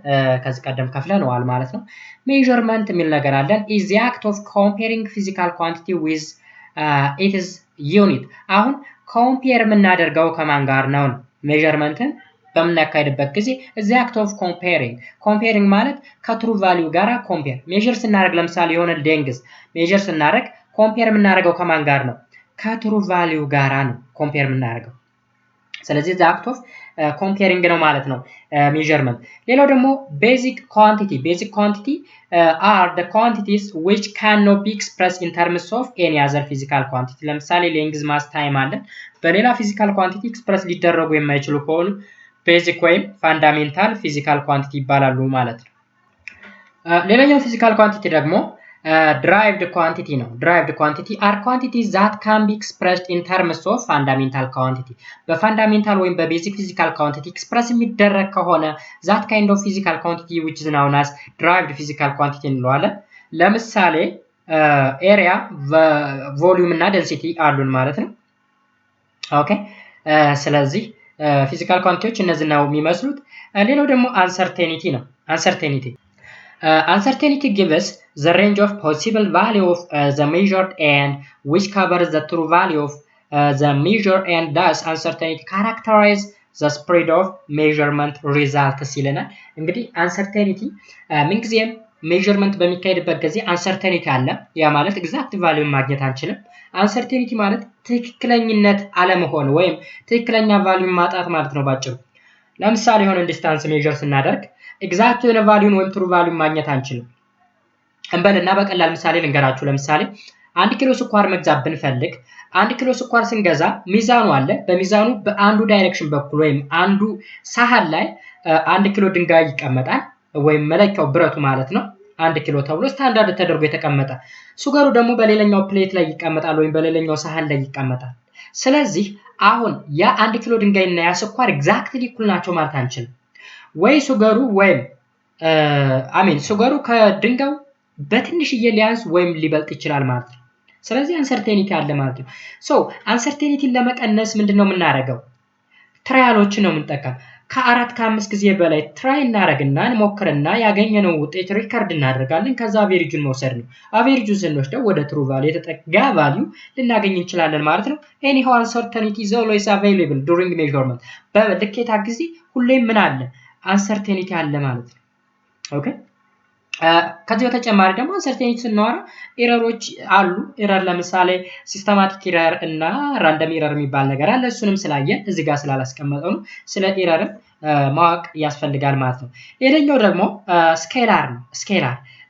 ከዚህ ቀደም ከፍለነዋል ማለት ነው። ሜዠርመንት የሚል ነገር አለን is the act of comparing physical quantity with its unit። አሁን ኮምፔር የምናደርገው ከማን ጋር ነው? ሜዠርመንትን በምናካሄድበት ጊዜ the act of comparing ማለት ከትሩ ቫልዩ ጋራ ኮምፔር ሜዠር ስናደርግ ለምሳሌ የሆነ ሌንግዝ ሜዠር ስናደርግ ኮምፔር የምናደርገው ከማን ጋር ነው? ከትሩ ቫልዩ ጋራ ነው ኮምፔር የምናደርገው። ስለዚህ the act of comparing ነው ማለት ነው ሜዠርመንት። ሌላው ደግሞ ቤዚክ ኳንቲቲ are the quantities which cannot be expressed in terms of any other physical quantity። ለምሳሌ ሌንግዝ ማስ ታይም አለን በሌላ ፊዚካል ኳንቲቲ ኤክስፕረስ ሊደረጉ የማይችሉ ከሆኑ ቤዚክ ወይም ፋንዳሜንታል ፊዚካል ኳንቲቲ ይባላሉ ማለት ነው። ሌላኛው ፊዚካል ኳንቲቲ ደግሞ derived quantity ነው። derived quantity are quantities that can be expressed in terms of fundamental quantity። በፋንዳሜንታል ወይም በቤዚክ ፊዚካል ኳንቲቲ ኤክስፕረስ የሚደረግ ከሆነ that kind of physical quantity which is known as derived physical quantity እንለዋለን። ለምሳሌ ኤሪያ፣ ቮሊዩም እና ዴንሲቲ አሉን ማለት ነው። ኦኬ ስለዚህ ፊዚካል ኳንቲቲዎች እነዚህ ነው የሚመስሉት። ሌላው ደግሞ አንሰርቴኒቲ ነው። Uncertainty gives the range of possible value of the measured and which covers the true value of the measure and thus uncertainty characterize the spread of measurement results ይለናል። እንግዲህ uncertainty ምንጊዜም ሜዠርመንት በሚካሄድበት ጊዜ አንሰርቴኒቲ አለ። ያ ማለት ኤግዛክት ቫልዩ ማግኘት አንችልም። አንሰርቴኒቲ ማለት ትክክለኝነት አለመሆን ወይም ትክክለኛ ቫልዩ ማጣት ማለት ነው ባጭሩ። ለምሳሌ የሆነ ዲስታንስ ሜዠር ስናደርግ ኤግዛክት የሆነ ቫልዩን ወይም ትሩ ቫልዩ ማግኘት አንችልም እንበልና በቀላል ምሳሌ ልንገራችሁ። ለምሳሌ 1 ኪሎ ስኳር መግዛት ብንፈልግ 1 ኪሎ ስኳር ስንገዛ ሚዛኑ አለ። በሚዛኑ በአንዱ ዳይሬክሽን በኩል ወይም አንዱ ሳህን ላይ 1 ኪሎ ድንጋይ ይቀመጣል ወይም መለኪያው ብረቱ ማለት ነው 1 ኪሎ ተብሎ ስታንዳርድ ተደርጎ የተቀመጠ፣ ሱገሩ ደግሞ በሌላኛው ፕሌት ላይ ይቀመጣል ወይም በሌላኛው ሳህን ላይ ይቀመጣል። ስለዚህ አሁን ያ 1 ኪሎ ድንጋይና ያ ስኳር ኤግዛክትሊ እኩል ናቸው ማለት አንችልም። ወይ ሱገሩ ወይም ሱገሩ ከድንጋዩ በትንሽዬ ሊያንስ ወይም ሊበልጥ ይችላል ማለት ነው። ስለዚህ አንሰርቴኒቲ አለ ማለት ነው። አንሰርቴኒቲን ለመቀነስ ምንድነው የምናደርገው? ትራያሎችን ነው የምንጠቀም። ከ4 ከ5 ጊዜ በላይ ትራይ እናደርግና እንሞክርና ያገኘነው ውጤት ሪከርድ እናደርጋለን። ከዛ አቬሬጁን መውሰድ ነው። አቬሬጁን ስንወስደው ወደ ትሩ ቫልዩ የተጠጋ ቫልዩ ልናገኝ እንችላለን ማለት ነው። anyhow uncertainty is always available during measurement። በልኬታ ጊዜ ሁሌም ምን አለ? አንሰርቴኒቲ አለ ማለት ነው። ኦኬ ከዚህ በተጨማሪ ደግሞ አንሰርቴኒቲ ስናወራ ኤረሮች አሉ። ኤረር ለምሳሌ ሲስተማቲክ ኤረር እና ራንደም ኤረር የሚባል ነገር አለ። እሱንም ስላየን እዚህ ጋር ስላላስቀመጠው ነው። ስለ ኤረር ማወቅ ያስፈልጋል ማለት ነው። ሌላኛው ደግሞ ስኬላር ነው።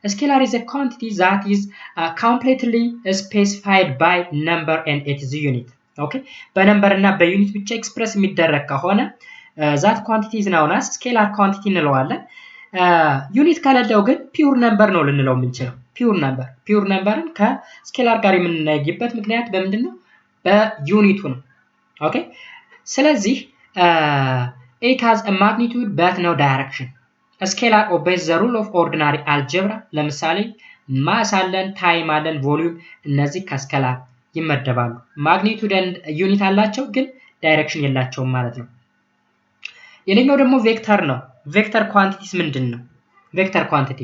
ስኬላር is a quantity that is completely specified by number and its unit። ኦኬ በነምበር እና በዩኒት ብቻ ኤክስፕረስ የሚደረግ ከሆነ that quantity is known as scalar quantity እንለዋለን። ዩኒት ከሌለው ግን ፒውር ነምበር ነው ልንለው የምንችለው። ፒውር ነምበርን ከስኬላር ጋር የምንለይበት ምክንያት በምንድነው? በዩኒቱ ነው። ኦኬ ስለዚህ it has a magnitude but no direction። ስኬላር obeys the rule of ordinary algebra። ለምሳሌ ማስ አለን፣ ታይም አለን፣ ቮሊዩም እነዚህ ከስኬላር ይመደባሉ። ማግኒቱድ and ዩኒት አላቸው ግን ዳይሬክሽን የላቸውም ማለት ነው። የሌላኛው ደግሞ ቬክተር ነው። ቬክተር ኳንቲቲስ ምንድነው? ቬክተር ኳንቲቲ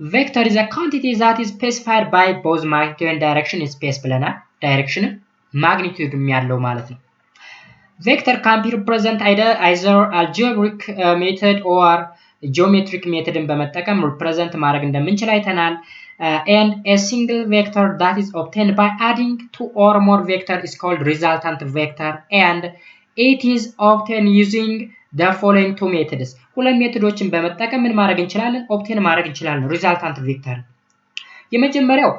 ቬክተር is a quantity that is specified by both magnitude and direction in space ብለናል። ዳይሬክሽንም ማግኒቱድም ያለው ማለት ነው። ቬክተር can be represent either algebraic method or geometric methodን በመጠቀም represent ማድረግ እንደምንችል አይተናል። and a single vector that is obtained by adding two or more vector is called resultant vector and it is obtained using the following two methods። ሁለት ሜቶዶችን በመጠቀም ምን ማድረግ እንችላለን? ኦብቴን ማድረግ እንችላለን ሪዛልታንት ቬክተር። የመጀመሪያው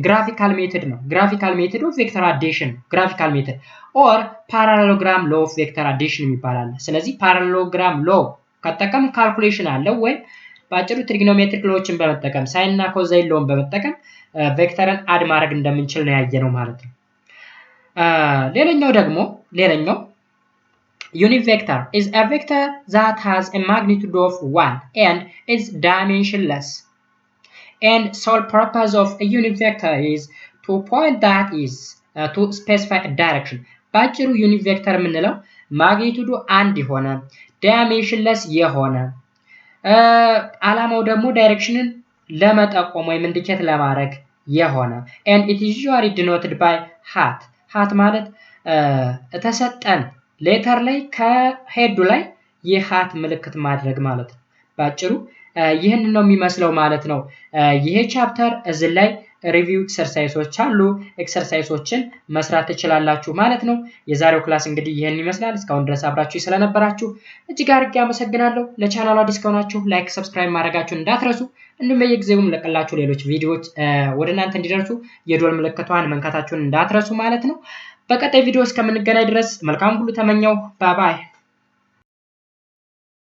ግራፊካል ሜተድ ነው። ግራፊካል ሜተድ ኦፍ ቬክተር አዲሽን ግራፊካል ሜተድ ኦር ፓራሌሎግራም ሎ ኦፍ ቬክተር አዲሽን ይባላል። ስለዚህ ፓራሌሎግራም ሎ ከተጠቀም ካልኩሌሽን አለው ወይም ባጭሩ ትሪግኖሜትሪክ ሎዎችን በመጠቀም ሳይን እና ኮዛይን ሎውን በመጠቀም ቬክተርን አድ ማድረግ እንደምንችል ነው ያየነው ማለት ነው። ሌላኛው unit vector is a vector that has a magnitude of 1 and is dimensionless. And sole purpose of a unit vector is to point that is to specify a direction. ባጭሩ ዩኒት ቬክተር የምንለው ማግኒቱዱ 1 የሆነ ዳይሜንሽንለስ የሆነ አላማው ደግሞ ዳይሬክሽንን ለመጠቆም ወይም ኢንዲኬት ለማድረግ የሆነ and it is usually denoted by hat ማለት ተሰጠን ሌተር ላይ ከሄዱ ላይ የሃት ምልክት ማድረግ ማለት ነው። ባጭሩ ይህን ነው የሚመስለው ማለት ነው። ይሄ ቻፕተር እዚህ ላይ ሪቪው ኤክሰርሳይሶች አሉ። ኤክሰርሳይሶችን መስራት ትችላላችሁ ማለት ነው። የዛሬው ክላስ እንግዲህ ይሄን ይመስላል። እስካሁን ድረስ አብራችሁ ስለነበራችሁ እጅግ አድርጌ አመሰግናለሁ። ለቻናሉ አዲስ ከሆናችሁ ላይክ፣ ሰብስክራይብ ማድረጋችሁን እንዳትረሱ። እንዲሁም በየጊዜውም ለቀላችሁ ሌሎች ቪዲዮዎች ወደ እናንተ እንዲደርሱ የዶል ምልክቷን መንካታችሁን እንዳትረሱ ማለት ነው። በቀጣይ ቪዲዮ እስከምንገናኝ ድረስ መልካም ሁሉ ተመኘው። ባይ ባይ።